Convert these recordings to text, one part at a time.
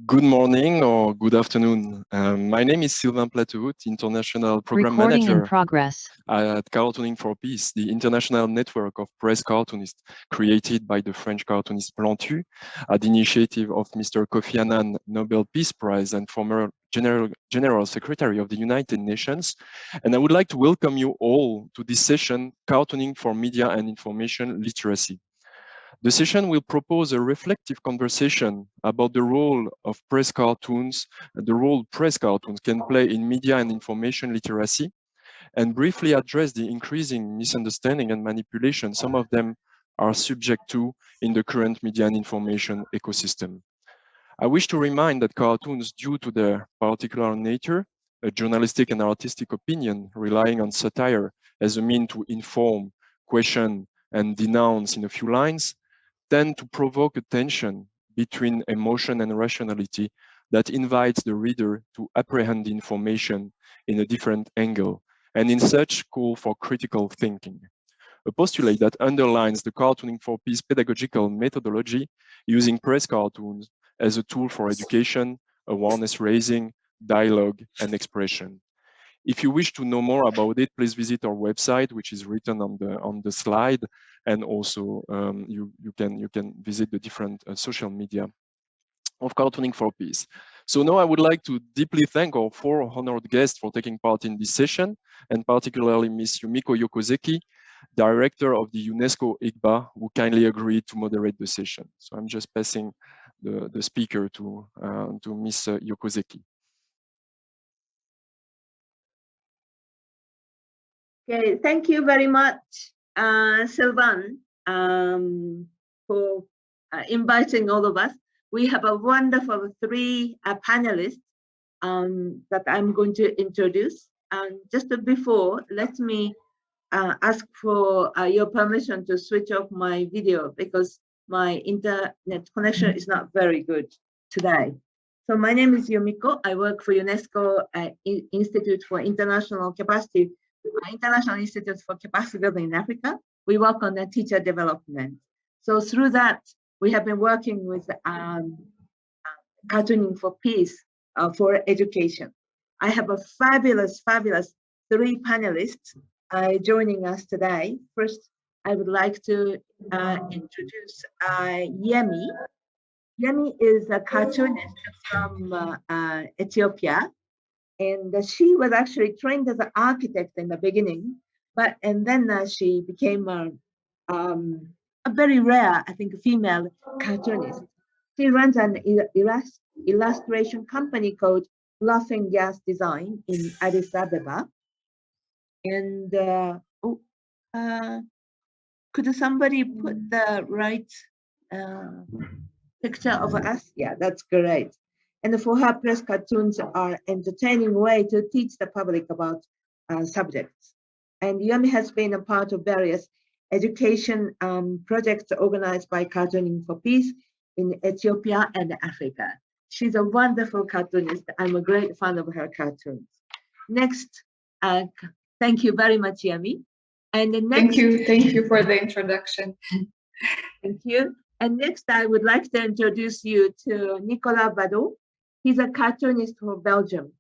Good morning or good afternoon. My name is Sylvain Plateau, International Program Manager at Cartooning for Peace, the international network of press cartoonists created by the French cartoonist Plantu at the initiative of Mr. Kofi Annan, Nobel Peace Prize and former General Secretary of the United Nations. And I would like to welcome you all to this session, Cartooning for Media and Information Literacy. The session will propose a reflective conversation about the role of press cartoons, the role press cartoons can play in media and information literacy, and briefly address the increasing misunderstanding and manipulation some of them are subject to in the current media and information ecosystem. I wish to remind that cartoons, due to their particular nature, a journalistic and artistic opinion relying on satire as a mean to inform, question, and denounce in a few lines, tend to provoke a tension between emotion and rationality that invites the reader to apprehend the information in a different angle, and in such call for critical thinking. A postulate that underlines the Cartooning for Peace pedagogical methodology using press cartoons as a tool for education, awareness raising, dialogue, and expression. If you wish to know more about it, please visit our website, which is written on the slide, and also you can visit the different social media of Cartooning for Peace. So now I would like to deeply thank our 4 honored guests for taking part in this session, and particularly Ms. Yumiko Yokozeki, Director of the UNESCO IGBA, who kindly agreed to moderate the session. So I'm just passing the speaker to Ms. Yokozeki. Okay, thank you very much, Sylvain, for inviting all of us. We have a wonderful 3 panelists that I'm going to introduce. Just before, let me ask for your permission to switch off my video because my internet connection is not very good today. So my name is Yumiko. I work for UNESCO Institute for International Capacity, International Institute for Capacity Building in Africa. We work on the teacher development. So through that, we have been working with Cartooning for Peace for education. I have a fabulous 3 panelists joining us today. First, I would like to introduce Yemi. Yemi is a cartoonist from Ethiopia, and she was actually trained as an architect in the beginning, and then she became a very rare, I think, female cartoonist. She runs an illustration company called Laughing Gas Design in Addis Ababa. And could somebody put the right picture of us? Yeah, that's great. And for her, press cartoons are entertaining way to teach the public about subjects. And Yumi has been a part of various education projects organized by Cartooning for Peace in Ethiopia and Africa. She's a wonderful cartoonist. I'm a great fan of her cartoons. Next, thank you very much, Yumi. And the next, thank you for the introduction. Thank you. And next, I would like to introduce you to Nikola Vadoo. He's a cartoonist from Belgium.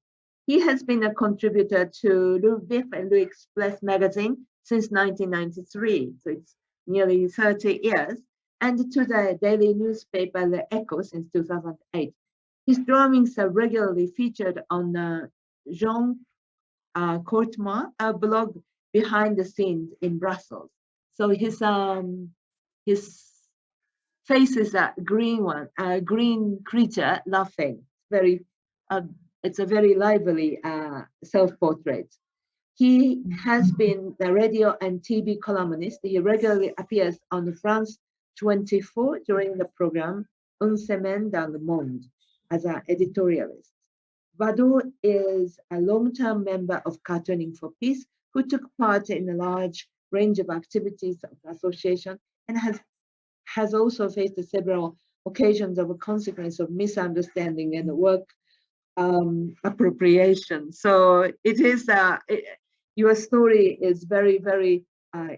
He has been a contributor to Le Vif and L'Express magazine since 1993, so it's nearly 30 years, and to the daily newspaper Le Echo since 2008. His drawings are regularly featured on Jean Courtemans, a blog behind the scenes in Brussels. So his face is a green one, a green creature laughing. It's a very lively self-portrait. He has been the radio and TV columnist. He regularly appears on France 24 during the program Une Semaine dans le Monde as an editorialist. Vadoo is a long-term member of Cartooning for Peace who took part in a large range of activities of the association and has also faced several occasions of a consequence of misunderstanding and work appropriation. So it is your story is very, very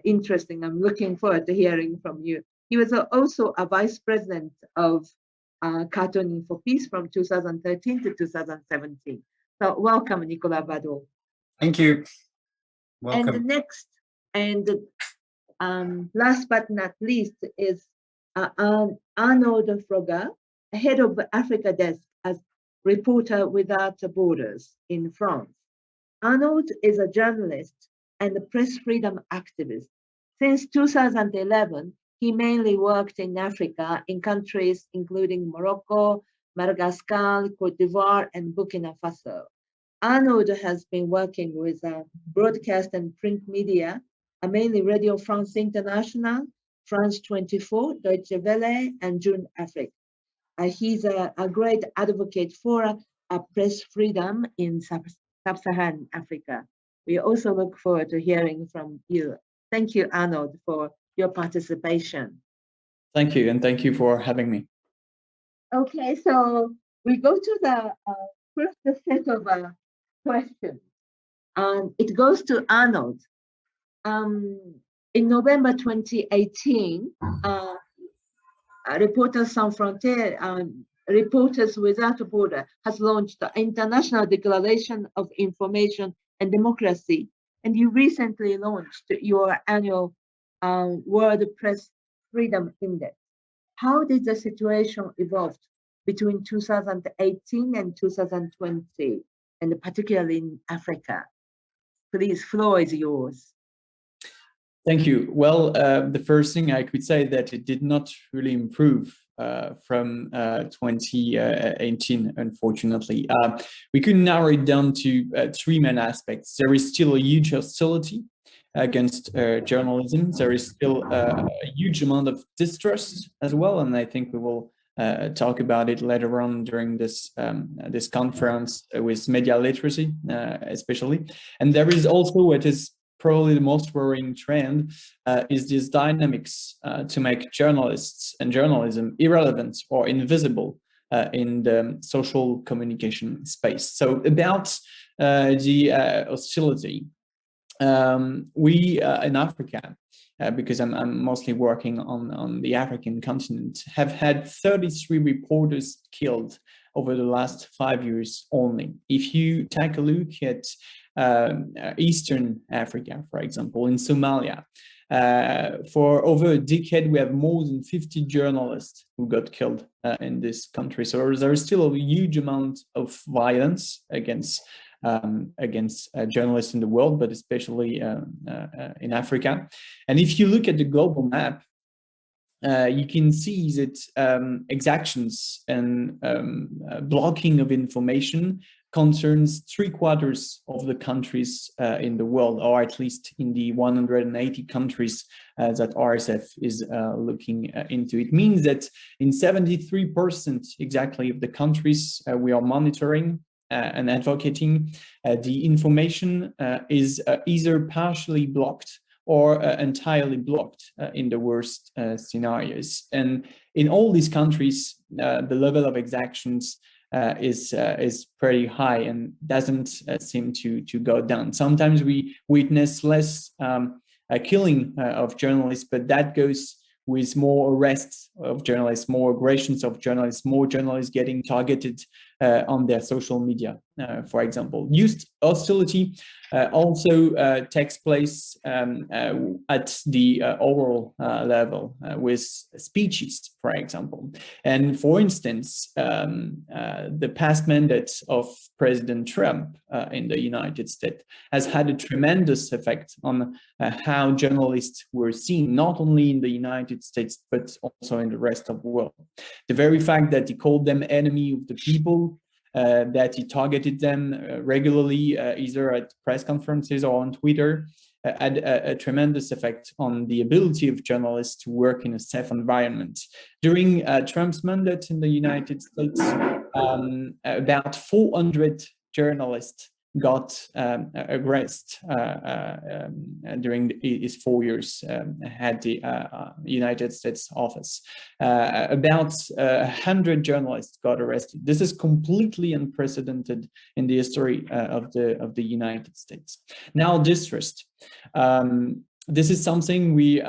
interesting. I'm looking forward to hearing from you. He was also a vice president of Cartooning for Peace from 2013 to 2017. So welcome, Nikola Vadoo. Thank you. Welcome. And the next, and last but not least, is Arnaud Froga, head of Africa desk as Reporter Without Borders in France. Arnaud is a journalist and a press freedom activist. Since 2011, he mainly worked in Africa in countries including Morocco, Madagascar, Cote d'Ivoire, and Burkina Faso. Arnaud has been working with broadcast and print media, mainly Radio France International, France 24, Deutsche Welle, and Jeune Afrique. He's a great advocate for press freedom in Sub-Saharan Africa. We also look forward to hearing from you. Thank you, Arnaud, for your participation. Thank you, and thank you for having me. Okay, so we go to the first set of questions. It goes to Arnaud. In November 2018, Reporters Sans Frontières, Reporters Without a Border has launched the International Declaration of Information and Democracy, and you recently launched your annual World Press Freedom Index. How did the situation evolve between 2018 and 2020, and particularly in Africa? Please, floor is yours. Thank you. Well, the first thing I could say that it did not really improve from 2018, unfortunately. We could narrow it down to three main aspects. There is still a huge hostility against journalism. There is still a huge amount of distrust as well, and I think we will talk about it later on during this this conference with media literacy, especially. And there is also what is probably the most worrying trend is these dynamics to make journalists and journalism irrelevant or invisible in the social communication space. So about the hostility, we in Africa, because I'm mostly working on the African continent, have had 33 reporters killed over the last 5 years only. If you take a look at Eastern Africa, for example, in Somalia, for over a decade, we have more than 50 journalists who got killed in this country. So there is still a huge amount of violence against journalists in the world, but especially in Africa. And if you look at the global map, you can see that exactions and blocking of information concerns 3/4 of the countries in the world, or at least in the 180 countries that RSF is looking into. It means that in 73% exactly of the countries we are monitoring and advocating, the information is either partially blocked or entirely blocked in the worst scenarios. And in all these countries, the level of exactions is pretty high and doesn't seem to go down. Sometimes we witness less killing of journalists, but that goes with more arrests of journalists, more aggressions of journalists, more journalists getting targeted on their social media, for example. Youth hostility also takes place at the oral level with speeches, for example. And for instance, the past mandate of President Trump in the United States has had a tremendous effect on how journalists were seen, not only in the United States, but also in the rest of the world. The very fact that he called them enemy of the people, that he targeted them regularly, either at press conferences or on Twitter, had a tremendous effect on the ability of journalists to work in a safe environment. During Trump's mandate in the United States, about 400 journalists got arrested during his 4 years at the United States office. About 100 journalists got arrested. This is completely unprecedented in the history of the United States. Now, distrust. this is something we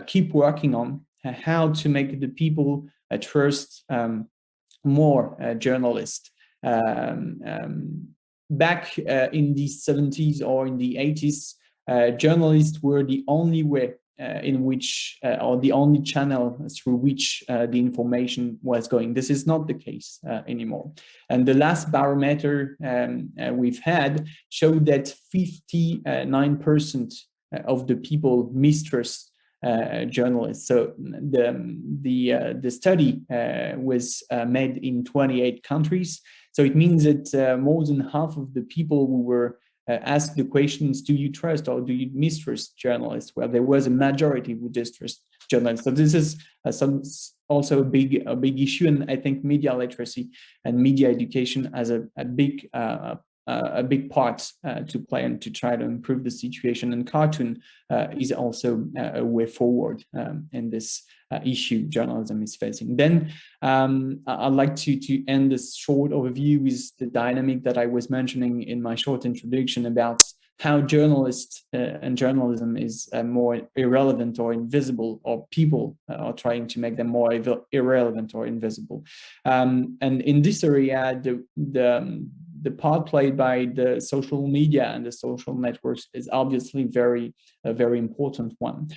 keep working on, how to make the people trust more journalists. Back in the 70s or in the 80s, journalists were the only way in which, or the only channel through which the information was going. This is not the case anymore. And the last barometer we've had showed that 59% of the people mistrust journalists. So the study was made in 28 countries. So it means that more than half of the people who were asked the questions, do you trust or do you mistrust journalists? Well, there was a majority who distrust journalists. So this is also a big issue, and I think media literacy and media education has a big part to play and to try to improve the situation. And cartoon is also a way forward in this issue journalism is facing. Then I'd like to end this short overview with the dynamic that I was mentioning in my short introduction about how journalists and journalism is more irrelevant or invisible, or people are trying to make them more irrelevant or invisible. And in this area, the part played by the social media and the social networks is obviously a very important one.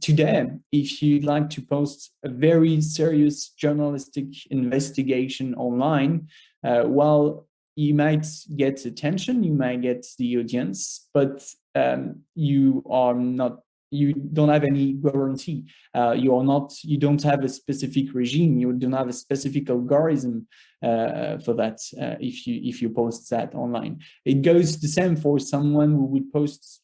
Today, if you'd like to post a very serious journalistic investigation online, well, you might get attention, you might get the audience, but you don't have any guarantee. You don't have a specific regime. You don't have a specific algorithm for that if you post that online. It goes the same for someone who would post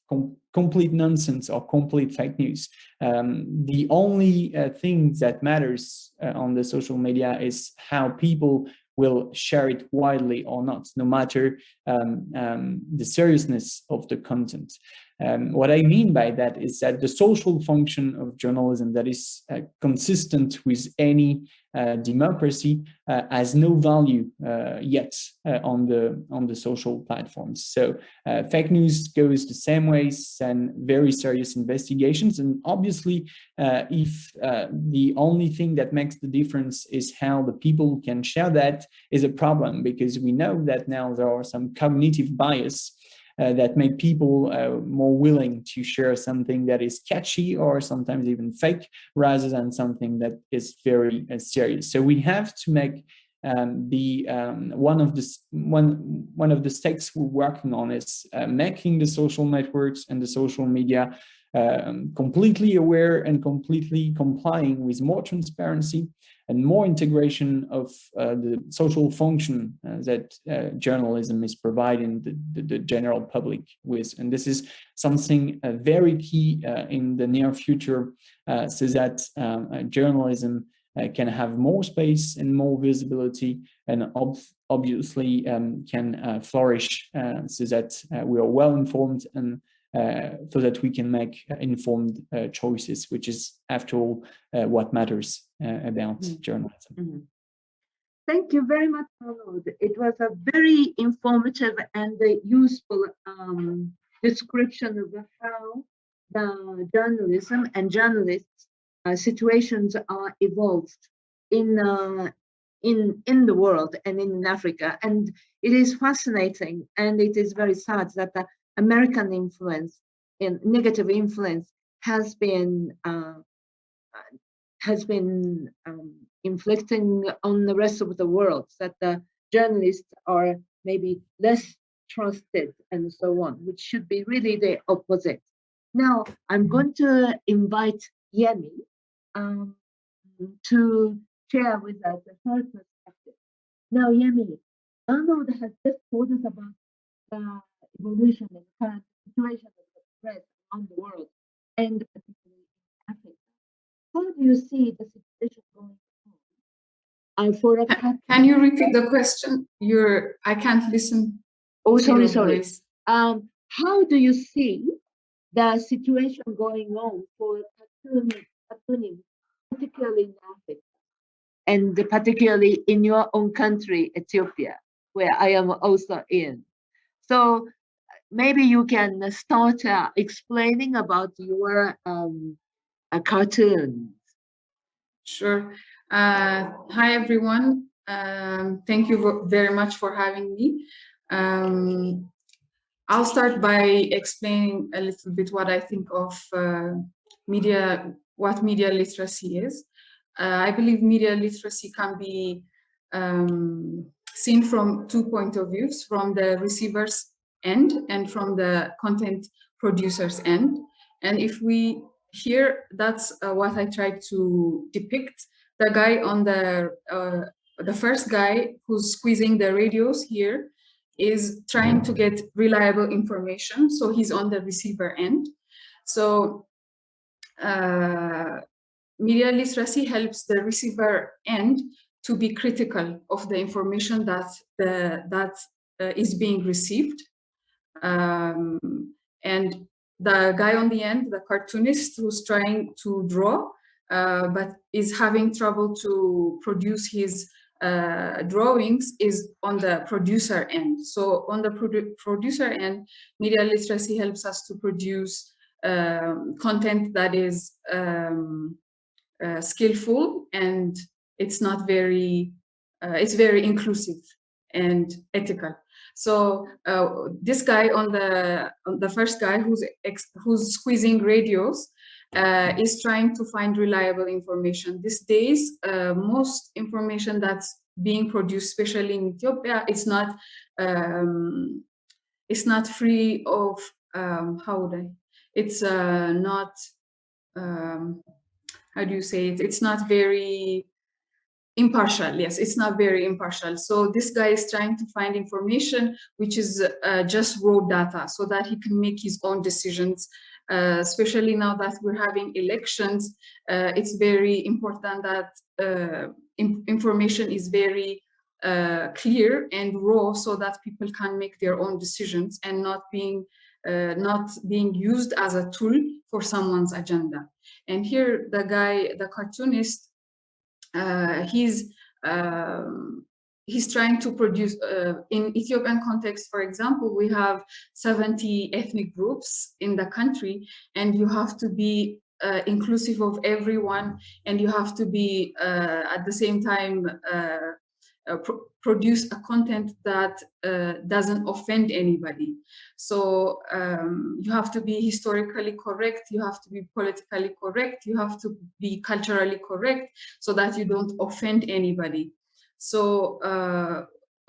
complete nonsense or complete fake news. The only thing that matters on the social media is how people will share it widely or not, no matter the seriousness of the content. What I mean by that is that the social function of journalism that is consistent with any democracy has no value yet on the social platforms. So fake news goes the same ways and very serious investigations. And obviously, if the only thing that makes the difference is how the people can share that, is a problem, because we know that now there are some cognitive bias that make people more willing to share something that is catchy or sometimes even fake, rather than something that is very serious. So we have to make one of the stakes we're working on is making the social networks and the social media completely aware and completely complying with more transparency and more integration of the social function that journalism is providing the general public with. And this is something very key in the near future, so that journalism can have more space and more visibility, and obviously can flourish, so that we are well informed, and so that we can make informed choices, which is, after all, what matters about journalism. Mm-hmm. Thank you very much, Arnold. It was a very informative and useful description of how the journalism and journalists situations are evolved in the world and in Africa. And it is fascinating, and it is very sad that the American influence, and negative influence, has been inflicting on the rest of the world, that the journalists are maybe less trusted and so on, which should be really the opposite. Now, I'm going to invite Yemi to share with us her perspective. Now, Yemi, Arnold has just told us about the evolution and current situation of the press around the world, and particularly in Africa. How do you see the situation going on? Can you repeat the question? I can't listen. Oh, sorry. How do you see the situation going on for cartooning, particularly in Africa, and particularly in your own country, Ethiopia, where I am also in? So maybe you can start explaining about your cartoons. Sure. Hi, everyone. Thank you very much for having me. I'll start by explaining a little bit what I think of what media literacy is. I believe media literacy can be seen from 2 points of view, from the receiver's end and from the content producer's end. And if we here, that's what I tried to depict. The guy on the first guy who's squeezing the radios here is trying to get reliable information. So he's on the receiver end. So media literacy helps the receiver end to be critical of the information that is being received. And the guy on the end, the cartoonist who's trying to draw, but is having trouble to produce his drawings, is on the producer end. So on the producer end, media literacy helps us to produce content that is skillful, and it's not very, it's very inclusive and ethical. So this guy on the first guy who's squeezing radios is trying to find reliable information. These days, most information that's being produced, especially in Ethiopia, it's not free of how would I? It's not how do you say it? It's not very impartial. Yes, it's not very impartial. So this guy is trying to find information which is just raw data, so that he can make his own decisions. Especially now that we're having elections, it's very important that information is very clear and raw, so that people can make their own decisions and not being used as a tool for someone's agenda. And here the guy, the cartoonist, he's trying to produce, in Ethiopian context, for example, we have 70 ethnic groups in the country, and you have to be inclusive of everyone, and you have to be at the same time produce a content that doesn't offend anybody. So you have to be historically correct, you have to be politically correct, you have to be culturally correct, so that you don't offend anybody. So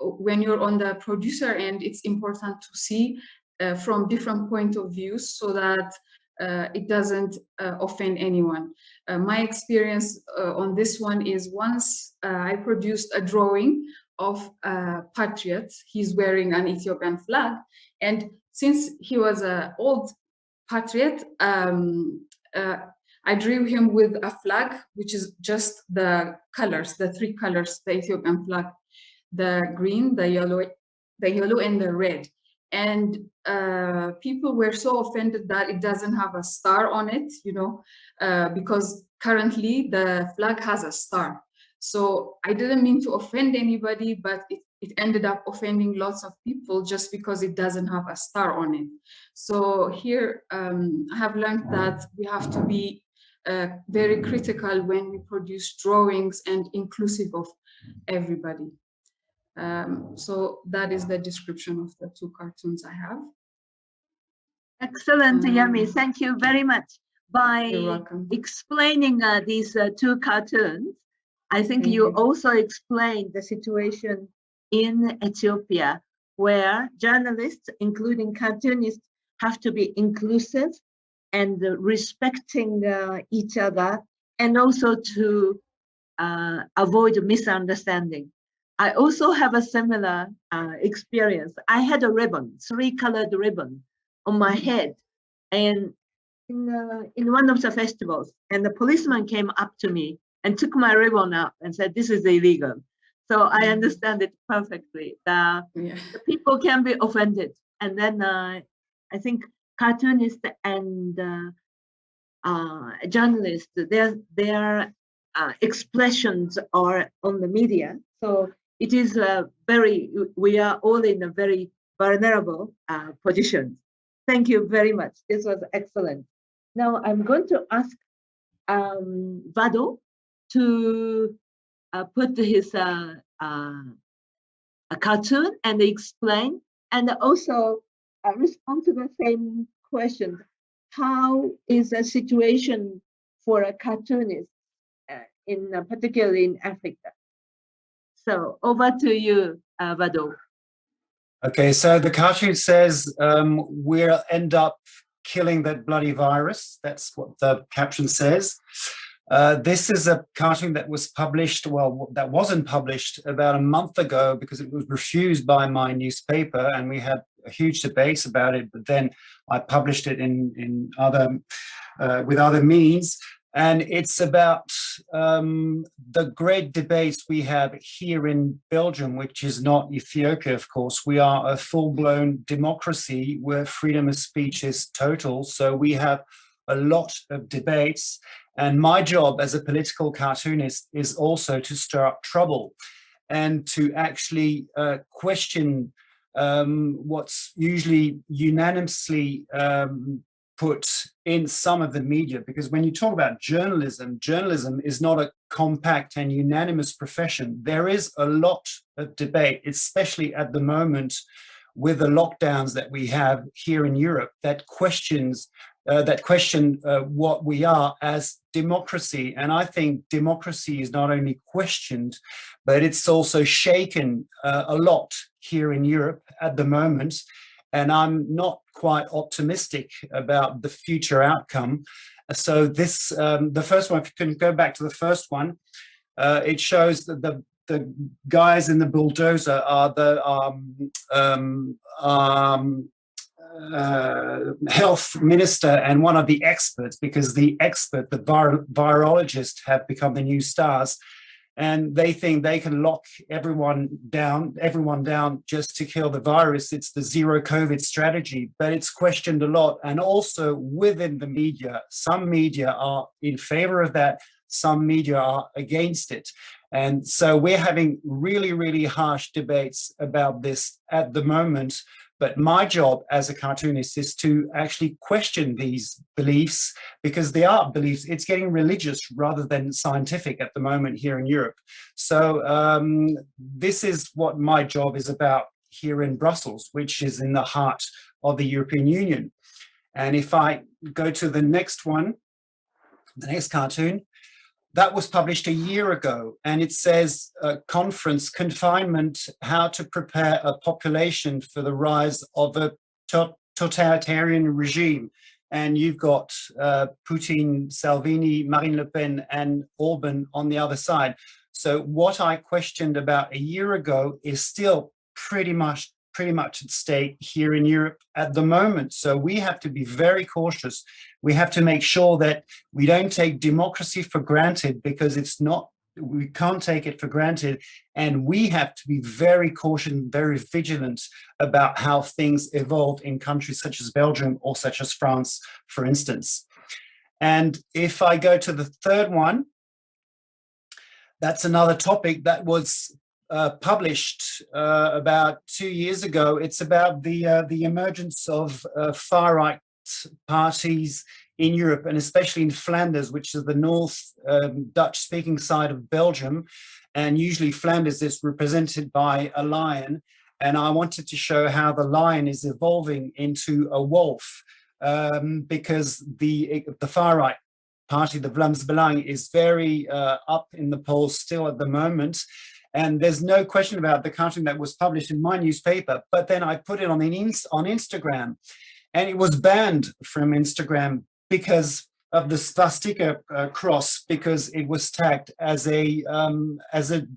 when you're on the producer end, it's important to see from different point of views, so that it doesn't offend anyone. My experience on this one is, once I produced a drawing of a patriot. He's wearing an Ethiopian flag, and since he was an old patriot, I drew him with a flag, which is just the colors, the three colors, the Ethiopian flag: the green, the yellow, and the red. And people were so offended that it doesn't have a star on it, you know, because currently the flag has a star. So I didn't mean to offend anybody, but it ended up offending lots of people just because it doesn't have a star on it. So here I have learned that we have to be very critical when we produce drawings and inclusive of everybody. So that is the description of the two cartoons I have. Excellent, Yami. Thank you very much. By explaining these two cartoons, I think you also explained the situation in Ethiopia, where journalists, including cartoonists, have to be inclusive and respecting each other, and also to avoid misunderstanding. I also have a similar experience. I had a ribbon, 3-colored ribbon on my head, and in one of the festivals, and the policeman came up to me and took my ribbon out and said, "This is illegal." So I understand it perfectly. The people can be offended, and then I think cartoonists and journalists, their expressions are on the media. So it is we are all in a very vulnerable positions. Thank you very much. This was excellent. Now I'm going to ask Vadoo to put his a cartoon and explain, and also respond to the same question. How is the situation for a cartoonist, particularly in Africa? So over to you, Vadoo. Okay, so the cartoon says we'll end up killing that bloody virus. That's what the caption says. This is a cartoon that was published, well, that wasn't published about a month ago because it was refused by my newspaper, and we had a huge debate about it, but then I published it in other, with other means. And it's about the great debates we have here in Belgium, which is not Ethiopia, of course. We are a full-blown democracy where freedom of speech is total. So we have a lot of debates. And my job as a political cartoonist is also to stir up trouble and to actually question what's usually unanimously put in some of the media, because when you talk about journalism, journalism is not a compact and unanimous profession. There is a lot of debate, especially at the moment with the lockdowns that we have here in Europe, that question what we are as democracy. And I think democracy is not only questioned, but it's also shaken a lot here in Europe at the moment. And I'm not quite optimistic about the future outcome. So this, the first one, if you can go back to the first one, it shows that the guys in the bulldozer are the health minister and one of the experts, because the expert, the virologist, have become the new stars. And they think they can lock everyone down just to kill the virus. It's the zero COVID strategy, but it's questioned a lot. And also within the media, some media are in favor of that, some media are against it. And so we're having really, really harsh debates about this at the moment. But my job as a cartoonist is to actually question these beliefs, because they are beliefs. It's getting religious rather than scientific at the moment here in Europe. So this is what my job is about here in Brussels, which is in the heart of the European Union. And if I go to the next one, the next cartoon, that was published a year ago, and it says conference, confinement, how to prepare a population for the rise of a totalitarian regime. And you've got Putin, Salvini, Marine Le Pen, and Orban on the other side. So what I questioned about a year ago is still pretty much at stake here in Europe at the moment. So we have to be very cautious. We have to make sure that we don't take democracy for granted, because it's not, we can't take it for granted. And we have to be very cautious, very vigilant about how things evolve in countries such as Belgium or such as France, for instance. And if I go to the third one, that's another topic that was published about 2 years ago. It's about the emergence of far-right parties in Europe, and especially in Flanders, which is the north Dutch-speaking side of Belgium. And usually Flanders is represented by a lion. And I wanted to show how the lion is evolving into a wolf, because the far-right party, the Vlaams Belang, is very up in the polls still at the moment. And there's no question about the cartoon that was published in my newspaper, but then I put it on Instagram, and it was banned from Instagram because of the swastika cross, because it was tagged as a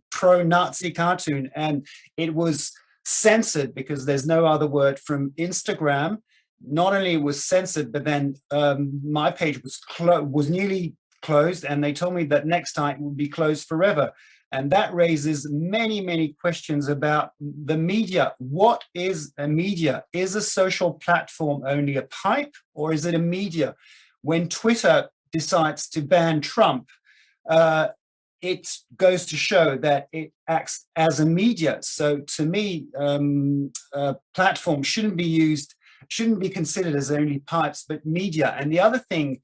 pro-Nazi cartoon, and it was censored because there's no other word from Instagram. Not only it was censored, but then my page was nearly closed, and they told me that next time it would be closed forever. And that raises many, many questions about the media. What is a media? Is a social platform only a pipe, or is it a media? When Twitter decides to ban Trump, it goes to show that it acts as a media. So to me, platforms shouldn't be considered as only pipes, but media. And the other thing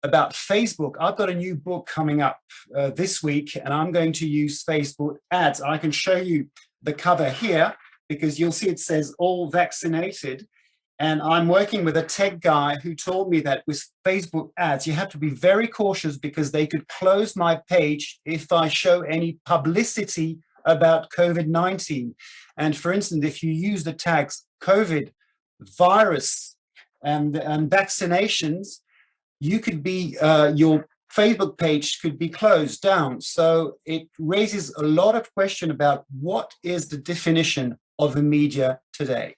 about Facebook, I've got a new book coming up this week, and I'm going to use Facebook ads. I can show you the cover here, because you'll see it says all vaccinated. And I'm working with a tech guy who told me that with Facebook ads, you have to be very cautious because they could close my page if I show any publicity about COVID-19. And for instance, if you use the tags COVID, virus, and vaccinations, you could be, your Facebook page could be closed down. So it raises a lot of question about what is the definition of a media today.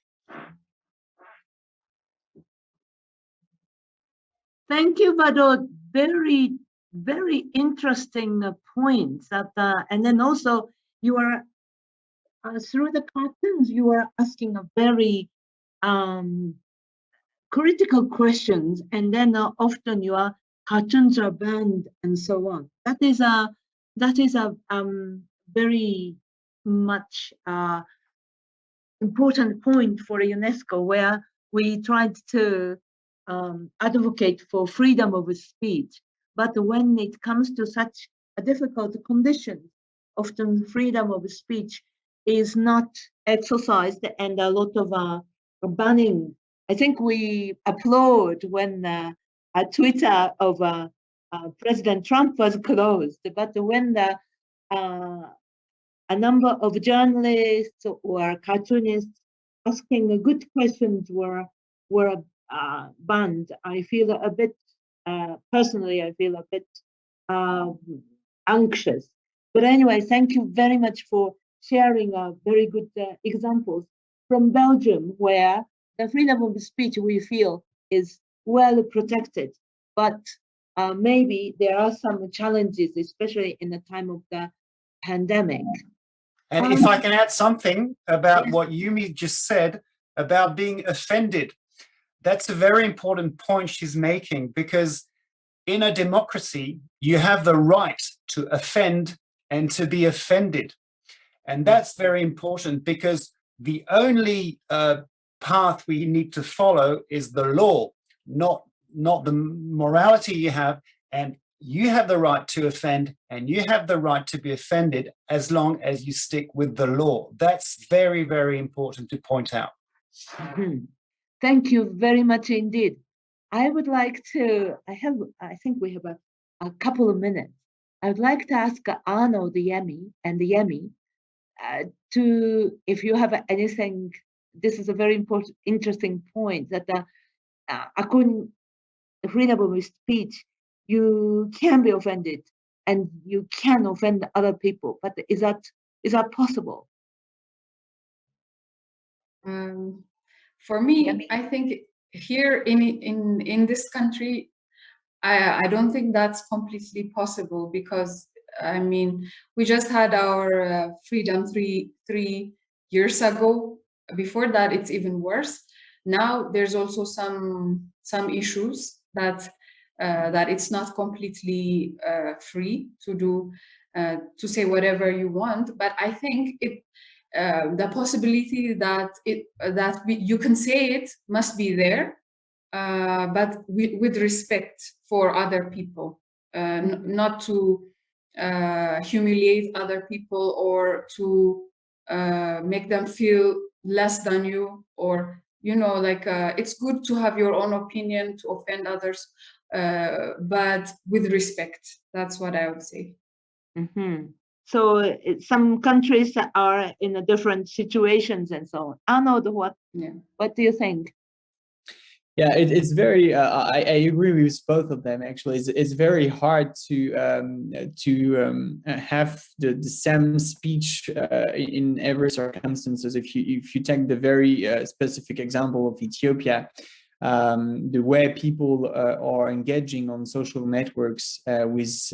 Thank you, Vadoo. Very, very interesting points. And then also you are, through the cartoons, you are asking a very critical questions, and then often your cartoons are banned and so on. That is a very much important point for UNESCO, where we tried to advocate for freedom of speech. But when it comes to such a difficult condition, often freedom of speech is not exercised, and a lot of banning. I think we applaud when a Twitter of President Trump was closed, but when a number of journalists or cartoonists asking good questions were banned, I feel a bit, personally, I feel a bit anxious. But anyway, thank you very much for sharing very good examples from Belgium, where the freedom of speech we feel is well protected. But maybe there are some challenges, especially in the time of the pandemic. And if I can add something about what Yumi just said about being offended, that's a very important point she's making, because in a democracy, you have the right to offend and to be offended. And that's very important, because the only path we need to follow is the law, not the morality you have. And you have the right to offend, and you have the right to be offended as long as you stick with the law. That's very, very important to point out. Mm-hmm. Thank you very much indeed. I would like to, I think we have a couple of minutes. I would like to ask Arnold and Yemi to, if you have anything, this is a very important, interesting point, that according to freedom of speech, you can be offended and you can offend other people, but is that possible? For me, I think here in this country, I don't think that's completely possible, because I mean, we just had our freedom three years ago. Before that, it's even worse. Now there's also some issues that it's not completely free to do to say whatever you want. But I think the possibility that you can say it must be there, but with respect for other people, not to humiliate other people or to make them feel less than you, or like it's good to have your own opinion, to offend others, but with respect. That's what I would say. Mm-hmm. So some countries are in different situations and so on. Arnold, what do you think? Yeah, it's very. I agree with both of them. Actually, it's very hard to have the same speech in every circumstances. If you take the very specific example of Ethiopia, the way people are engaging on social networks with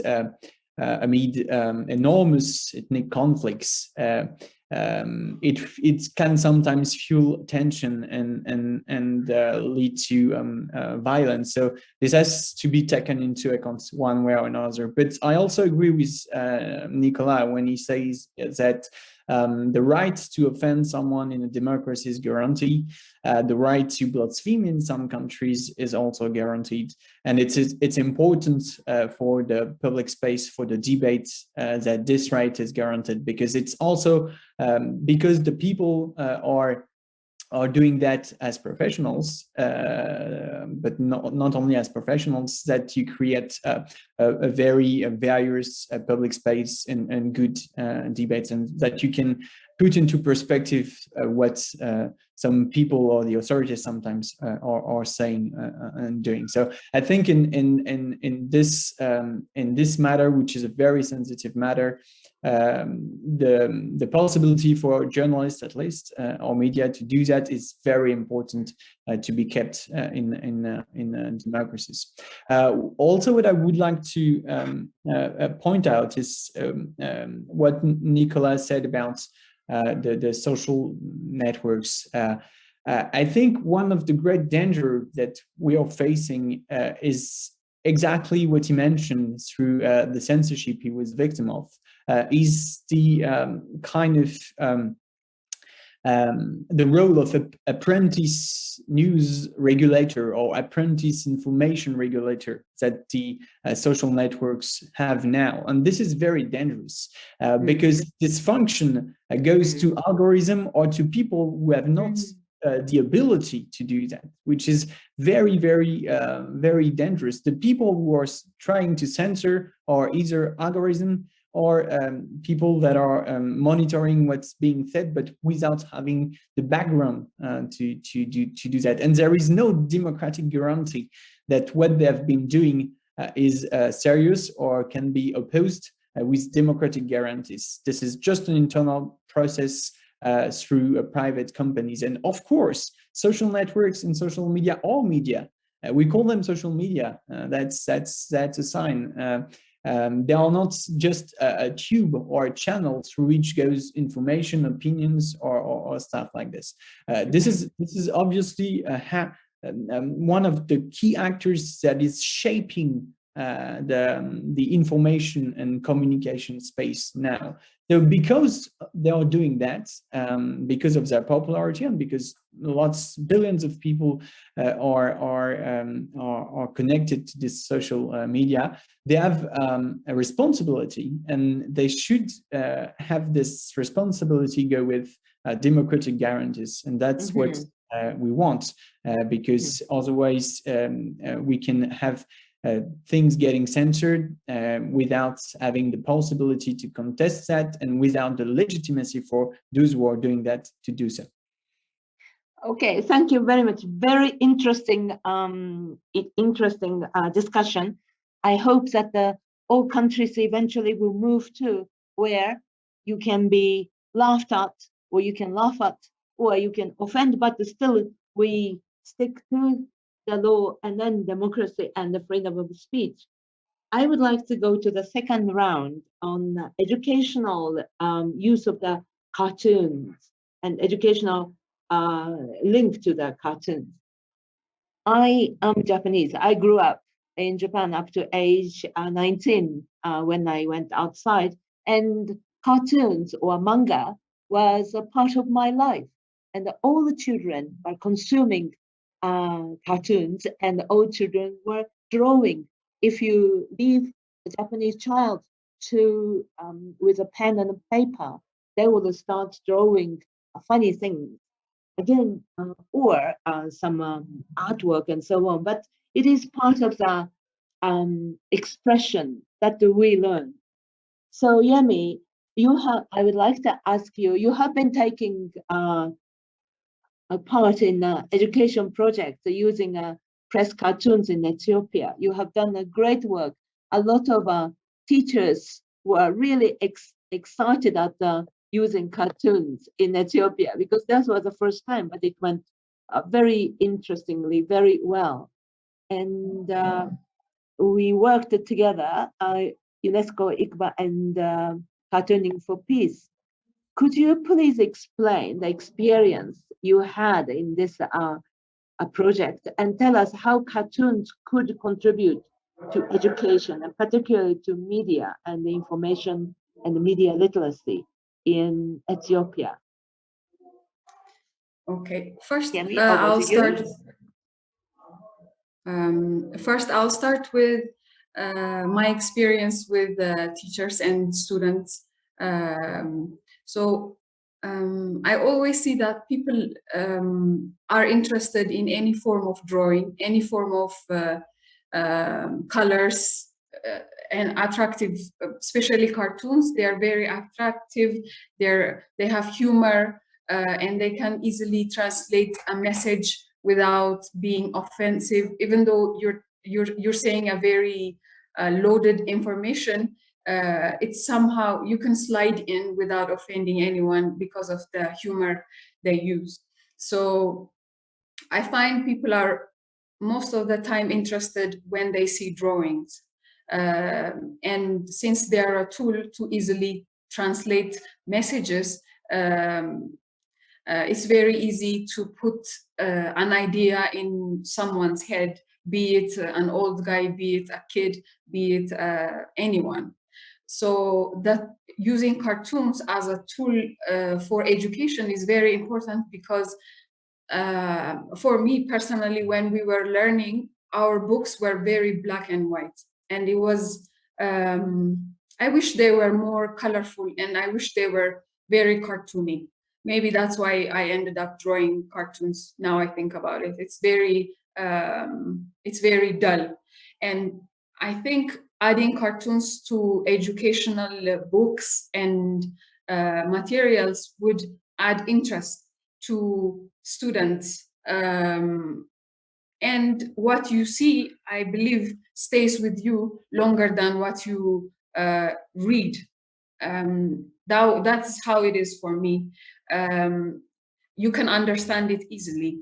amid enormous ethnic conflicts, it can sometimes fuel tension and lead to violence. So this has to be taken into account one way or another. But I also agree with Nikola when he says that the right to offend someone in a democracy is guaranteed. The right to blaspheme in some countries is also guaranteed. And it's important for the public space, for the debate, that this right is guaranteed, because it's also because the people are doing that as professionals, but not only as professionals, that you create a very various public space and good debates, and that you can put into perspective what some people or the authorities sometimes are saying and doing. So I think in this matter, which is a very sensitive matter, the possibility for journalists, at least, or media, to do that is very important to be kept in democracies. Also, what I would like to point out is what Nikola said about the social networks. I think one of the great danger that we are facing is exactly what he mentioned through the censorship he was victim of, is the kind of the role of apprentice news regulator or apprentice information regulator that the social networks have now. And this is very dangerous because this function goes to algorithm or to people who have not the ability to do that, which is very, very, very dangerous. The people who are trying to censor are either algorithm or people that are monitoring what's being said, but without having the background to do that. And there is no democratic guarantee that what they have been doing is serious or can be opposed with democratic guarantees. This is just an internal process through private companies. And of course, social networks and social media, all media, we call them social media. That's a sign. They are not just a tube or a channel through which goes information, opinions, or stuff like this. This is obviously one of the key actors that is shaping the information and communication space now. So because they are doing that, because of their popularity and because billions of people are connected to this social media, they have a responsibility, and they should have this responsibility go with democratic guarantees, and that's what we want, because otherwise we can have things getting censored without having the possibility to contest that, and without the legitimacy for those who are doing that to do so. Okay, thank you very much. Very interesting, discussion. I hope that all countries eventually will move to where you can be laughed at, or you can laugh at, or you can offend, but still we stick to the law and then democracy and the freedom of speech. I would like to go to the second round on educational use of the cartoons and educational link to the cartoons. I am Japanese. I grew up in Japan up to age 19 when I went outside, and cartoons or manga was a part of my life. And all the children were consuming cartoons, and all children were drawing. If you leave a Japanese child to with a pen and a paper, they will start drawing funny things again, or some artwork and so on. But it is part of the expression that we learn. So Yemi, I would like to ask you, you have been taking a part in education project using press cartoons in Ethiopia. You have done a great work. A lot of teachers were really excited at using cartoons in Ethiopia, because that was the first time, but it went very interestingly, very well. And we worked together, UNESCO, ICBA, and Cartooning for Peace. could you please explain the experience you had in this project and tell us how cartoons could contribute to education and particularly to media and the information and the media literacy in Ethiopia? Okay, first Yemi, I'll start. First, I'll start with my experience with teachers and students. I always see that people are interested in any form of drawing, any form of colors and attractive, especially cartoons. They are very attractive. They have humor and they can easily translate a message without being offensive, even though you're saying a very loaded information. It's somehow you can slide in without offending anyone because of the humor they use. So I find people are most of the time interested when they see drawings. And since they are a tool to easily translate messages, it's very easy to put an idea in someone's head, be it an old guy, be it a kid, be it anyone. So that using cartoons as a tool for education is very important because for me personally, when we were learning, our books were very black and white. And it was, I wish they were more colorful and I wish they were very cartoony. Maybe that's why I ended up drawing cartoons. Now I think about it, it's very dull. And I think adding cartoons to educational books and materials would add interest to students. And what you see, I believe, stays with you longer than what you read. That's how it is for me. You can understand it easily.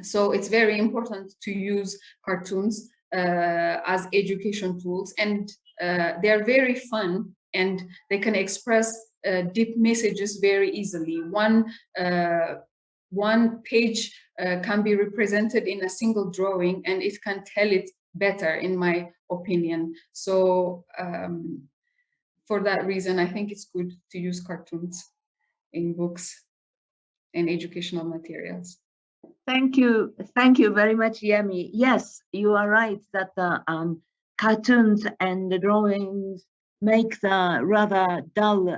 So it's very important to use cartoons as education tools, and they're very fun and they can express deep messages very easily. One page can be represented in a single drawing and it can tell it better, in my opinion. So for that reason, I think it's good to use cartoons in books and educational materials. Thank you very much, Yemi. Yes, you are right that the cartoons and the drawings make the rather dull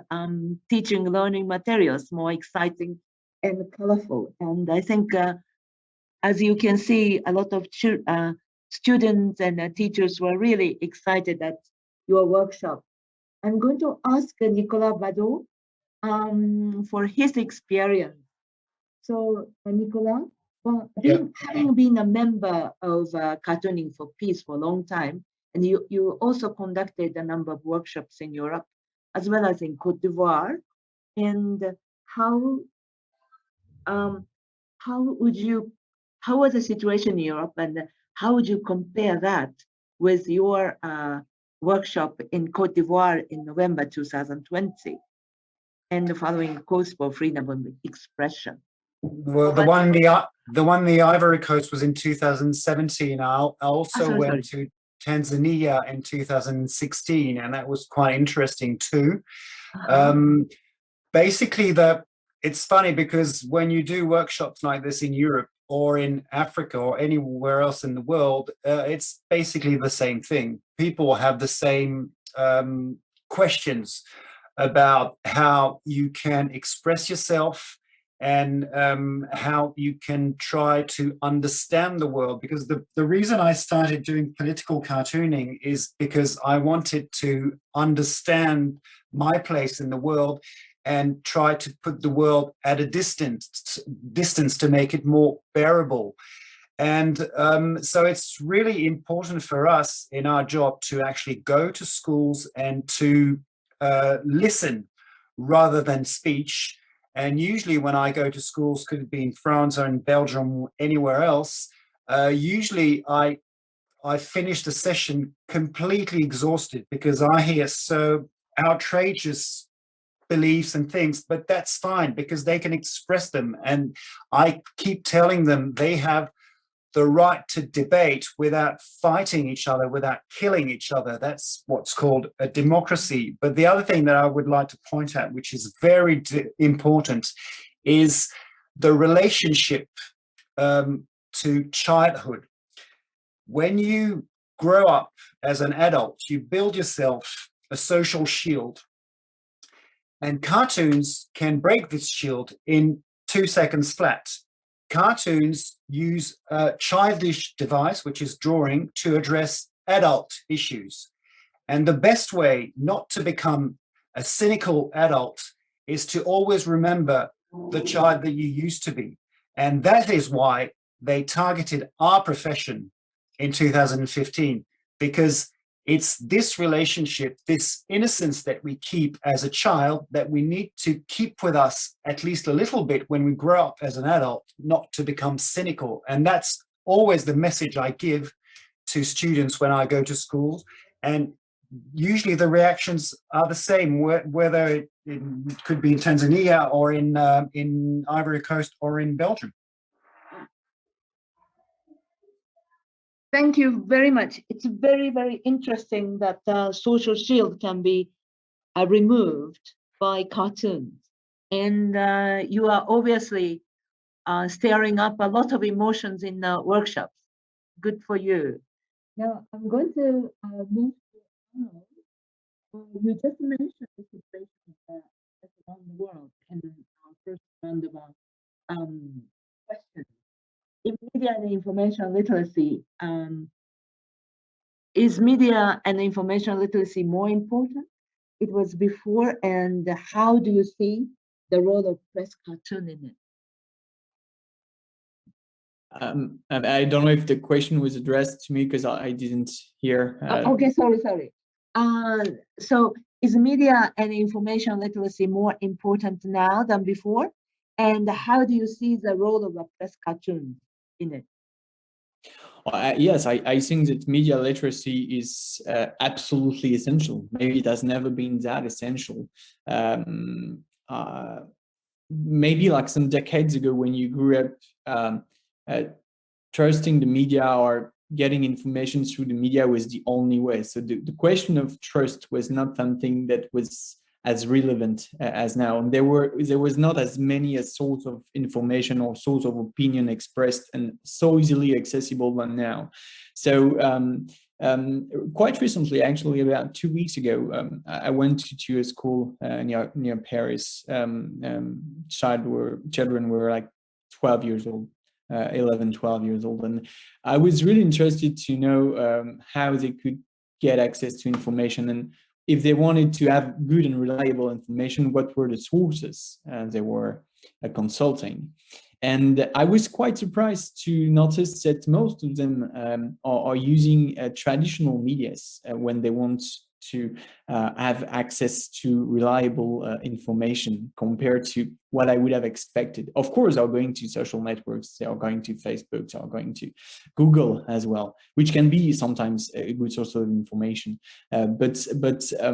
teaching learning materials more exciting and colorful. And I think, as you can see, a lot of students and teachers were really excited at your workshop. I'm going to ask Nikola Vadoo for his experience. So, Nikola, well, having been a member of Cartooning for Peace for a long time, and you also conducted a number of workshops in Europe, as well as in Cote d'Ivoire, and how was the situation in Europe, and how would you compare that with your workshop in Cote d'Ivoire in November 2020, and the following course for freedom of expression? Well, the one in the Ivory Coast was in 2017. I also went to Tanzania in 2016, and that was quite interesting too. Basically, it's funny because when you do workshops like this in Europe or in Africa or anywhere else in the world, it's basically the same thing. People have the same questions about how you can express yourself and how you can try to understand the world. Because the reason I started doing political cartooning is because I wanted to understand my place in the world and try to put the world at a distance to make it more bearable. And so it's really important for us in our job to actually go to schools and to listen rather than speech. And usually when I go to schools, could it be in France or in Belgium or anywhere else, usually I finish the session completely exhausted because I hear so outrageous beliefs and things, but that's fine because they can express them. And I keep telling them they have the right to debate without fighting each other, without killing each other. That's what's called a democracy. But the other thing that I would like to point out, which is very important, is the relationship to childhood. When you grow up as an adult, you build yourself a social shield. And cartoons can break this shield in 2 seconds flat. Cartoons use a childish device, which is drawing, to address adult issues. And the best way not to become a cynical adult is to always remember the child that you used to be. And that is why they targeted our profession in 2015, because it's this relationship, this innocence that we keep as a child that we need to keep with us at least a little bit when we grow up as an adult, not to become cynical. And that's always the message I give to students when I go to schools. And usually the reactions are the same, whether it could be in Tanzania or in Ivory Coast or in Belgium. Thank you very much. It's very, very interesting that the social shield can be removed by cartoons. And you are obviously stirring up a lot of emotions in the workshops. Good for you. Now, I'm going to move to you just mentioned the situation around the world in our first round of questions. In media and information literacy, is media and information literacy more important? It was before, and how do you see the role of press cartoon in it? I don't know if the question was addressed to me because I didn't hear. Okay, sorry. So is media and information literacy more important now than before? And how do you see the role of a press cartoon in it? Yes, I think that media literacy is absolutely essential. Maybe it has never been that essential. Maybe like some decades ago when you grew up, trusting the media or getting information through the media was the only way. So the question of trust was not something that was as relevant as now. And there was not as many as source of information or source of opinion expressed and so easily accessible than now. So quite recently, actually about 2 weeks ago, I went to a school near Paris. Children were like 12 years old. 11, 12 years old. And I was really interested to know how they could get access to information, and if they wanted to have good and reliable information, what were the sources they were consulting. And I was quite surprised to notice that most of them are using traditional medias when they want to have access to reliable information compared to what I would have expected. Of course, they're going to social networks, they are going to Facebook, they are going to Google as well, which can be sometimes a good source of information. But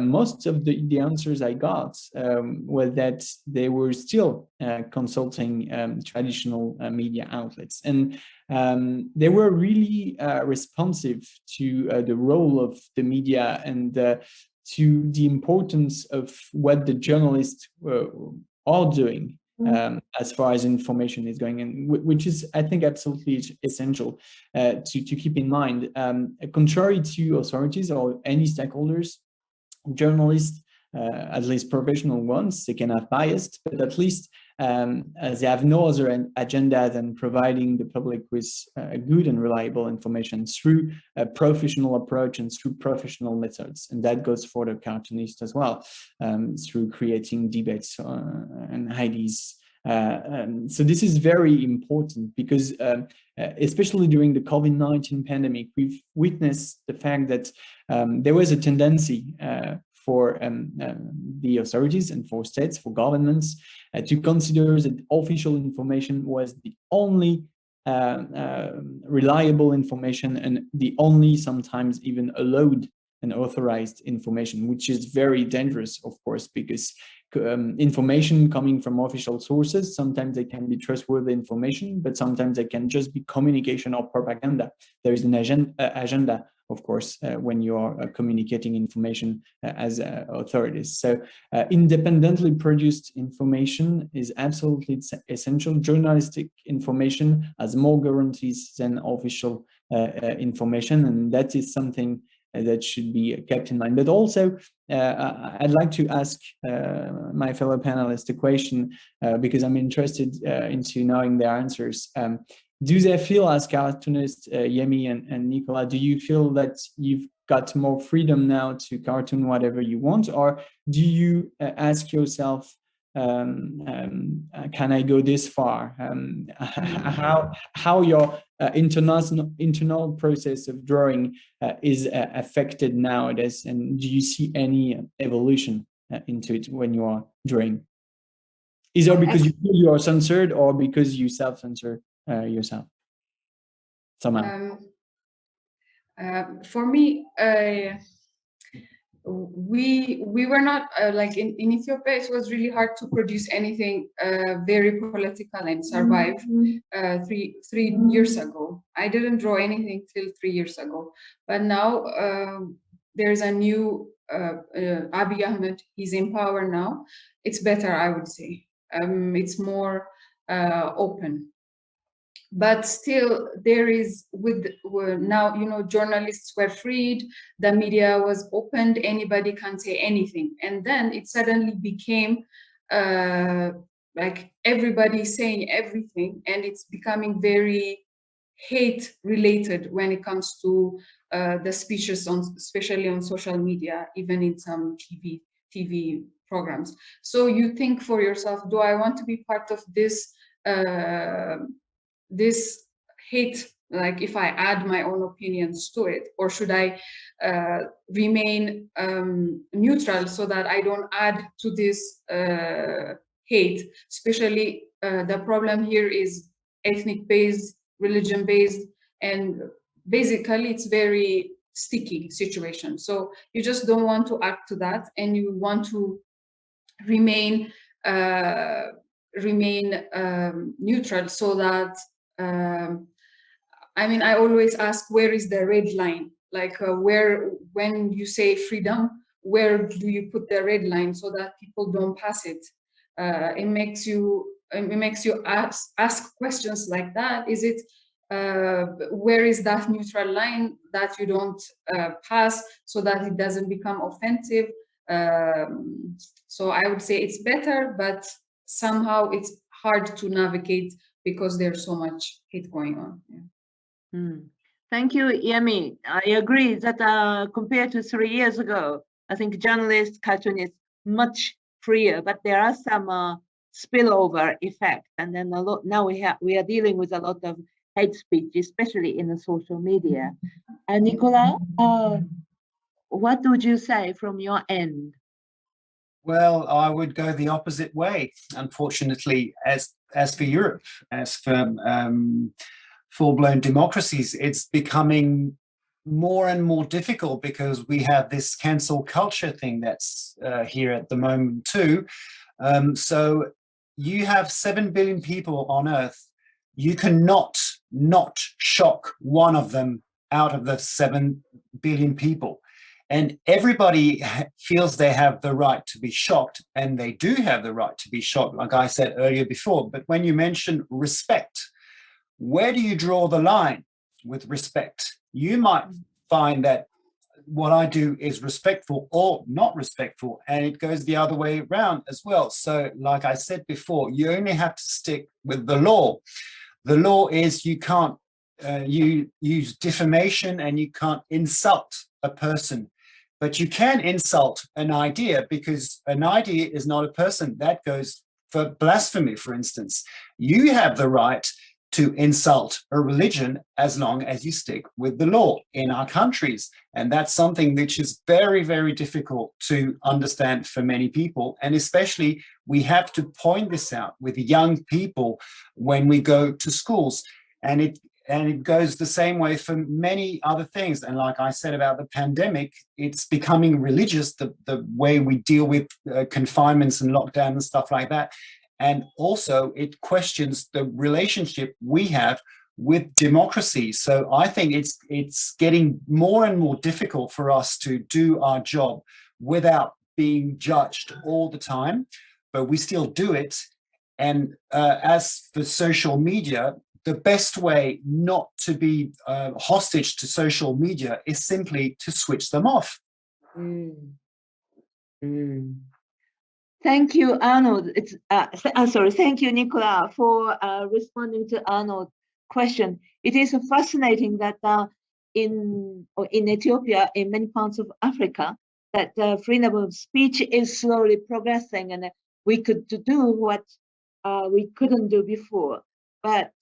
most of the answers I got were that they were still consulting traditional media outlets. And they were really responsive to the role of the media and to the importance of what the journalists are doing as far as information is going, and which is, I think, absolutely essential to keep in mind. Contrary to authorities or any stakeholders, journalists, at least professional ones, they can have bias, but at least they have no other agenda than providing the public with good and reliable information through a professional approach and through professional methods. And that goes for the cartoonists as well, through creating debates and ideas. So this is very important because especially during the COVID-19 pandemic, we've witnessed the fact that there was a tendency for the authorities and for states, for governments, to consider that official information was the only reliable information and the only sometimes even allowed and authorized information, which is very dangerous, of course, because information coming from official sources. Sometimes they can be trustworthy information, but sometimes they can just be communication or propaganda. There is an agenda, of course, when you are communicating information as authorities. So independently produced information is absolutely essential. Journalistic information has more guarantees than official information, and that is something that should be kept in mind. But also, I'd like to ask my fellow panelists a question because I'm interested into knowing their answers. Do they feel, as cartoonists, Yemi and Nikola, do you feel that you've got more freedom now to cartoon whatever you want, or do you ask yourself, can I go this far? How your internal process of drawing is affected nowadays, and do you see any evolution into it when you are drawing? Either because you feel you are censored or because you self-censor yourself somehow? For me, we were not like in Ethiopia. It was really hard to produce anything very political and survive. 3 years ago, I didn't draw anything till 3 years ago, but now there's a new Abiy Ahmed. He's in power now. It's better, I would say. It's more open. But still, there is now, you know, journalists were freed, the media was opened, anybody can say anything. And then it suddenly became like everybody saying everything, and it's becoming very hate related when it comes to the speeches, especially on social media, even in some TV programs. So you think for yourself, do I want to be part of this this hate, like if I add my own opinions to it, or should I remain neutral so that I don't add to this hate? Especially the problem here is ethnic based, religion based, and basically it's very sticky situation. So you just don't want to add to that, and you want to remain neutral, so that I mean, I always ask, where is the red line? Like when you say freedom, where do you put the red line so that people don't pass it? It makes you ask questions like that. Is it where is that neutral line that you don't pass so that it doesn't become offensive? So I would say it's better, but somehow it's hard to navigate because there's so much hate going on. Yeah. Thank you, Yemi. I agree that compared to 3 years ago, I think journalists, cartoonists, much freer, but there are some spillover effect. And then now we are dealing with a lot of hate speech, especially in the social media. Nikola, what would you say from your end? Well, I would go the opposite way, unfortunately. As for Europe, as for full-blown democracies, it's becoming more and more difficult because we have this cancel culture thing that's here at the moment too. So you have 7 billion people on Earth. You cannot not shock one of them out of the 7 billion people. And everybody feels they have the right to be shocked, and they do have the right to be shocked, like I said earlier before. But when you mention respect, where do you draw the line with respect? You might find that what I do is respectful or not respectful, and it goes the other way around as well. So like I said before, you only have to stick with the law. The law is you can't you use defamation, and you can't insult a person. But you can insult an idea, because an idea is not a person. That goes for blasphemy, for instance. You have the right to insult a religion as long as you stick with the law in our countries. And that's something which is very, very difficult to understand for many people. And especially we have to point this out with young people when we go to schools. And And it goes the same way for many other things. And like I said about the pandemic, it's becoming religious, the way we deal with confinements and lockdown and stuff like that. And also it questions the relationship we have with democracy. So I think it's getting more and more difficult for us to do our job without being judged all the time, but we still do it. And as for social media, the best way not to be hostage to social media is simply to switch them off. Thank you, Arnold. Thank you, Nikola, for responding to Arnold's question. It is fascinating that in Ethiopia, in many parts of Africa, that freedom of speech is slowly progressing, and we could do what we couldn't do before. But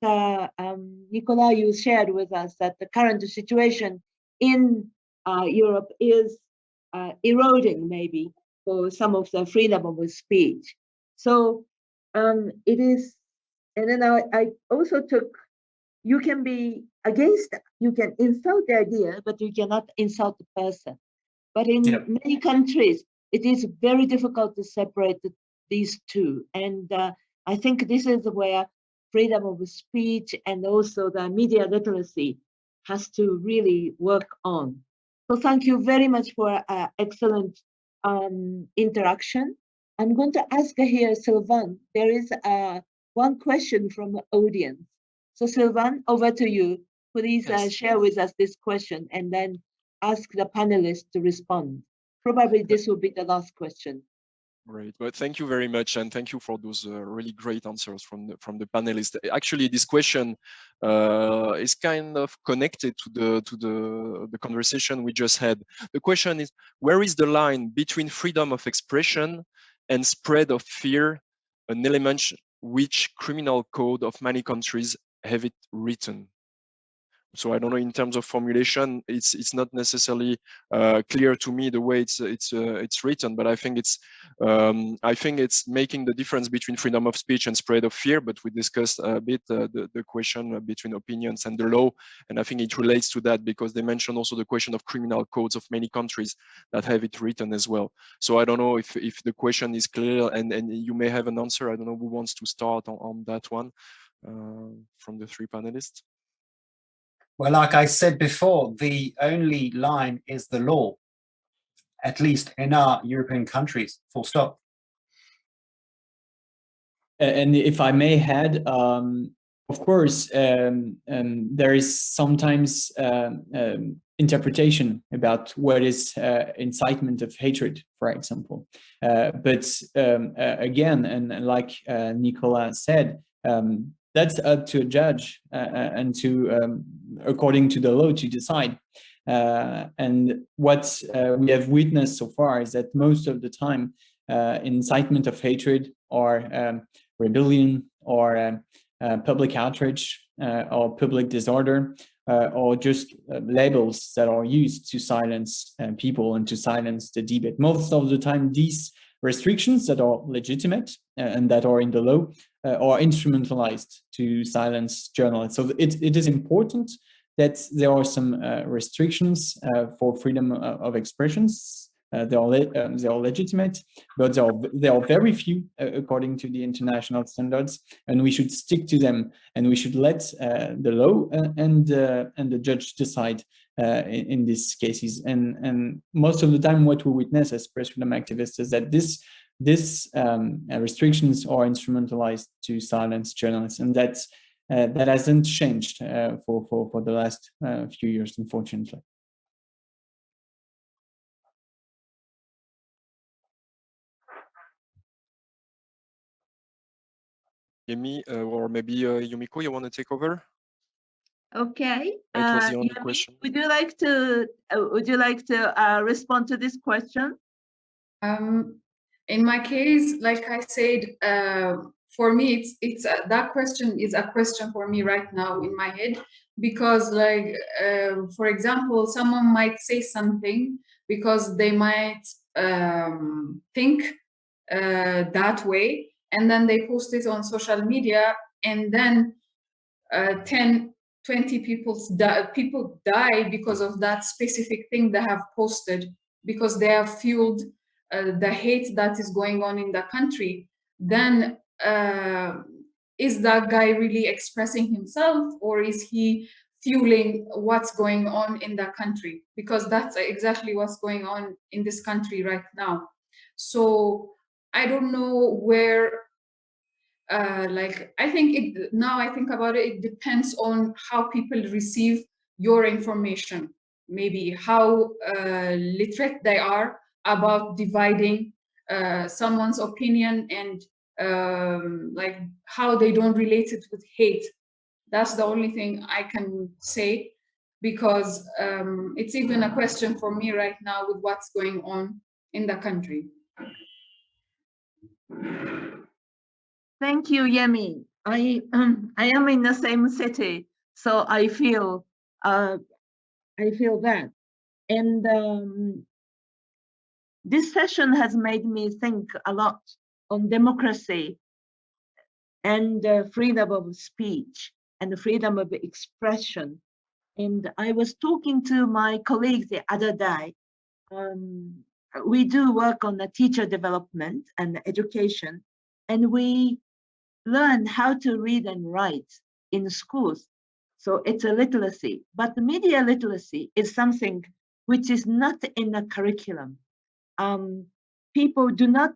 Nikola, you shared with us that the current situation in Europe is eroding maybe for some of the freedom of speech. So it is, and then I also took, you can be against, you can insult the idea, but you cannot insult the person. But in many countries, it is very difficult to separate these two. And I think this is where freedom of speech and also the media literacy has to really work on. So thank you very much for excellent interaction. I'm going to ask here, Sylvain, there is one question from the audience. So Sylvain, over to you. Please share with us this question and then ask the panelists to respond. Probably this will be the last question. Great. Well, thank you very much, and thank you for those really great answers from the panelists. Actually, this question is kind of connected to the conversation we just had. The question is, where is the line between freedom of expression and spread of fear, an element which criminal code of many countries have it written? So I don't know, in terms of formulation, it's not necessarily clear to me the way it's written, but I think it's making the difference between freedom of speech and spread of fear. But we discussed a bit the question between opinions and the law, and I think it relates to that because they mentioned also the question of criminal codes of many countries that have it written as well. So I don't know if the question is clear, and you may have an answer. I don't know who wants to start on that one from the three panelists. Well, like I said before, the only line is the law, at least in our European countries, full stop. And if I may add, of course, there is sometimes interpretation about what is incitement of hatred, for example. But again, and like Nikola said, that's up to a judge and to, according to the law, to decide. And what we have witnessed so far is that most of the time, incitement of hatred or rebellion or public outrage or public disorder or just labels that are used to silence people and to silence the debate. Most of the time, these restrictions that are legitimate and that are in the law are instrumentalized to silence journalists. So it is important that there are some restrictions for freedom of expressions. They are legitimate, but there are very few according to the international standards, and we should stick to them. And we should let the law and the judge decide in these cases. And most of the time, what we witness as press freedom activists is that these restrictions are instrumentalized to silence journalists, and that hasn't changed for the last few years, unfortunately. Yemi, or maybe Yumiko, you want to take over? Okay. It was the only Yemi, question. Would you like to respond to this question? In my case, like I said, for me, it's that question is a question for me right now in my head, because, like, for example, someone might say something because they might think that way, and then they post it on social media, and then 10, 20 people die because of that specific thing they have posted, because they have fueled the hate that is going on in the country, then is that guy really expressing himself, or is he fueling what's going on in the country? Because that's exactly what's going on in this country right now. So I don't know where, like, I think now I think about it, it depends on how people receive your information, maybe how literate they are about dividing someone's opinion, and like how they don't relate it with hate. That's the only thing I can say, because it's even a question for me right now with what's going on in the country. Thank you, Yemi. I am in the same city, so I feel that. And this session has made me think a lot on democracy and freedom of speech and freedom of expression. And I was talking to my colleagues the other day. We do work on the teacher development and education, and we learn how to read and write in schools. So it's a literacy, but the media literacy is something which is not in the curriculum. People do not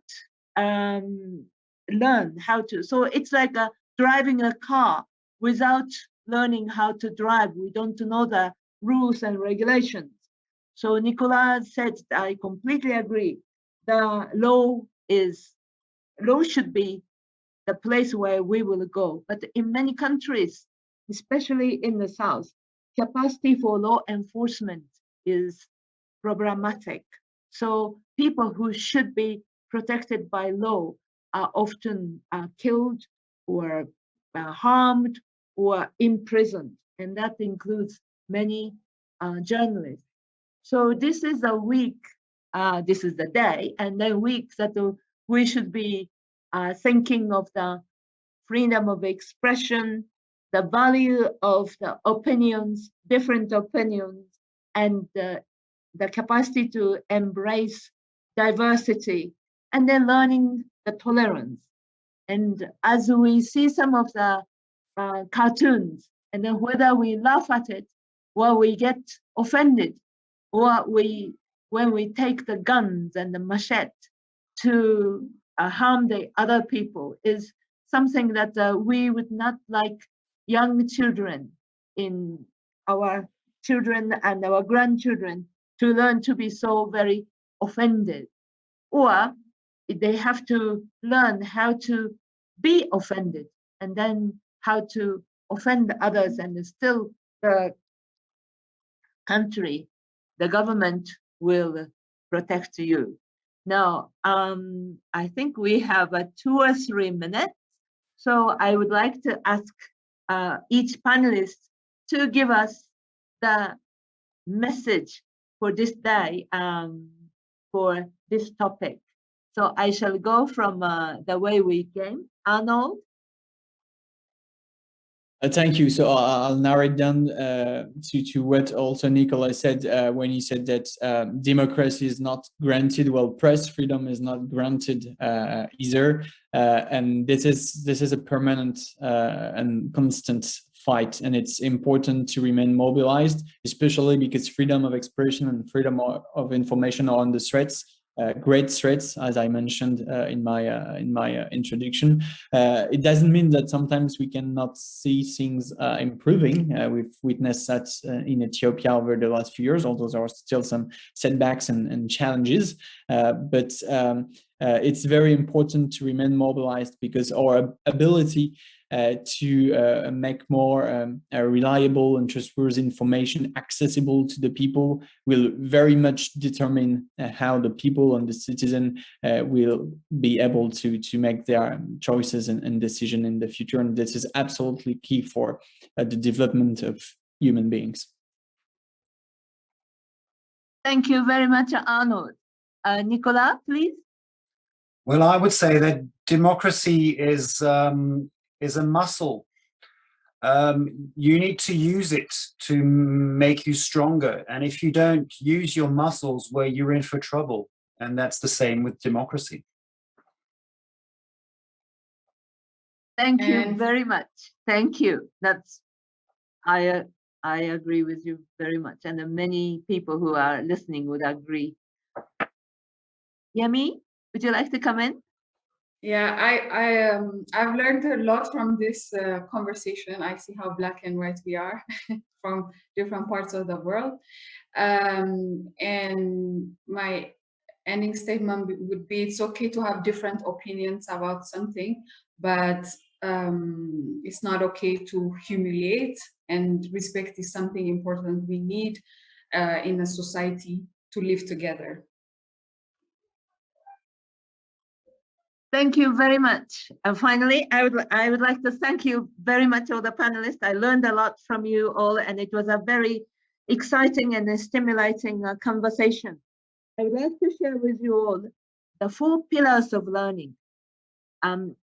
learn how to, so it's like driving a car without learning how to drive. We don't know the rules and regulations. So Nikola said, I completely agree. The law should be the place where we will go. But in many countries, especially in the South, capacity for law enforcement is problematic. So people who should be protected by law are often killed or harmed or imprisoned. And that includes many journalists. So this is a week, this is the day, and then weeks that we should be thinking of the freedom of expression, the value of the opinions, different opinions, and the capacity to embrace diversity, and then learning the tolerance. And as we see some of the cartoons, and then whether we laugh at it or we get offended, or when we take the guns and the machete to harm the other people, is something that we would not like young children, in our children and our grandchildren, to learn to be so very offended. Or they have to learn how to be offended, and then how to offend others, and still the country, the government will protect you. Now, I think we have 2 or 3 minutes. So I would like to ask each panelist to give us the message for this day, for this topic. So I shall go from the way we came. Arnold? Thank you. So I'll narrow it down to what also Nikola said when he said that democracy is not granted. Well, press freedom is not granted either, and this is a permanent and constant fight, and it's important to remain mobilized, especially because freedom of expression and freedom of information are under threats. Great threats, as I mentioned in my introduction. It doesn't mean that sometimes we cannot see things improving. We've witnessed that in Ethiopia over the last few years, although there are still some setbacks and challenges. But it's very important to remain mobilized, because our ability to make more reliable and trustworthy information accessible to the people will very much determine how the people and the citizen will be able to make their choices and decisions in the future. And this is absolutely key for the development of human beings. Thank you very much, Arnold. Nikola, please. Well, I would say that democracy is a muscle. you need to use it to make you stronger. And if you don't use your muscles, well, you're in for trouble. And that's the same with democracy. Thank you very much. Thank you. I agree with you very much. And many people who are listening would agree. Yemi, would you like to come in? Yeah, I've learned a lot from this conversation. I see how black and white we are from different parts of the world. And my ending statement would be, it's okay to have different opinions about something, but it's not okay to humiliate, and respect is something important we need in a society to live together. Thank you very much. And finally, I would like to thank you very much, all the panelists. I learned a lot from you all, and it was a very exciting and stimulating conversation. I would like to share with you all the 4 pillars of learning.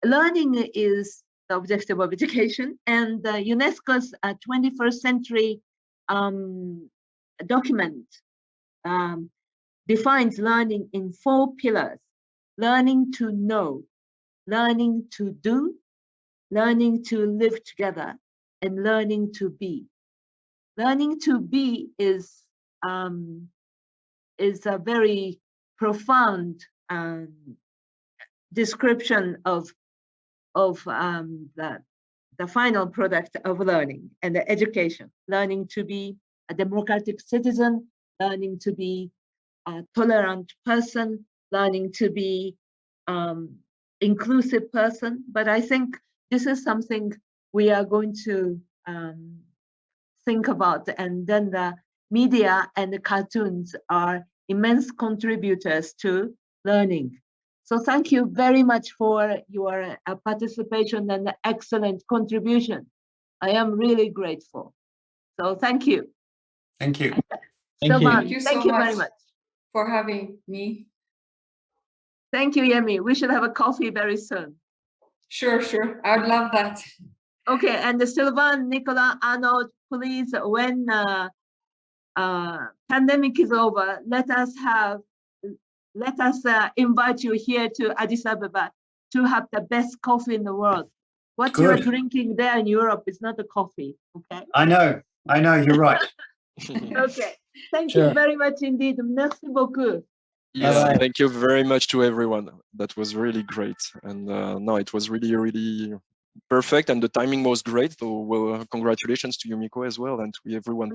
Learning is the objective of education, and UNESCO's 21st century document defines learning in 4 pillars. Learning to know, learning to do, learning to live together, and learning to be. Learning to be is a very profound description of the final product of learning and the education. Learning to be a democratic citizen, learning to be a tolerant person, learning to be inclusive person. But I think this is something we are going to think about, and then the media and the cartoons are immense contributors to learning. So thank you very much for your participation and the excellent contribution. I am really grateful. So thank you. Thank you. Thank you so much very much for having me. Thank you, Yemi. We should have a coffee very soon. Sure. I would love that. Okay, and Sylvain, Nikola, Arnold, please, when pandemic is over, let us invite you here to Addis Ababa to have the best coffee in the world. What Good. you're drinking there in Europe is not a coffee, okay? I know, you're right. Okay, thank you very much indeed. Merci beaucoup. Yes, thank you very much to everyone. That was really great. And no, it was really, really perfect. And the timing was great. So, well, congratulations to Yumiko as well, and to everyone.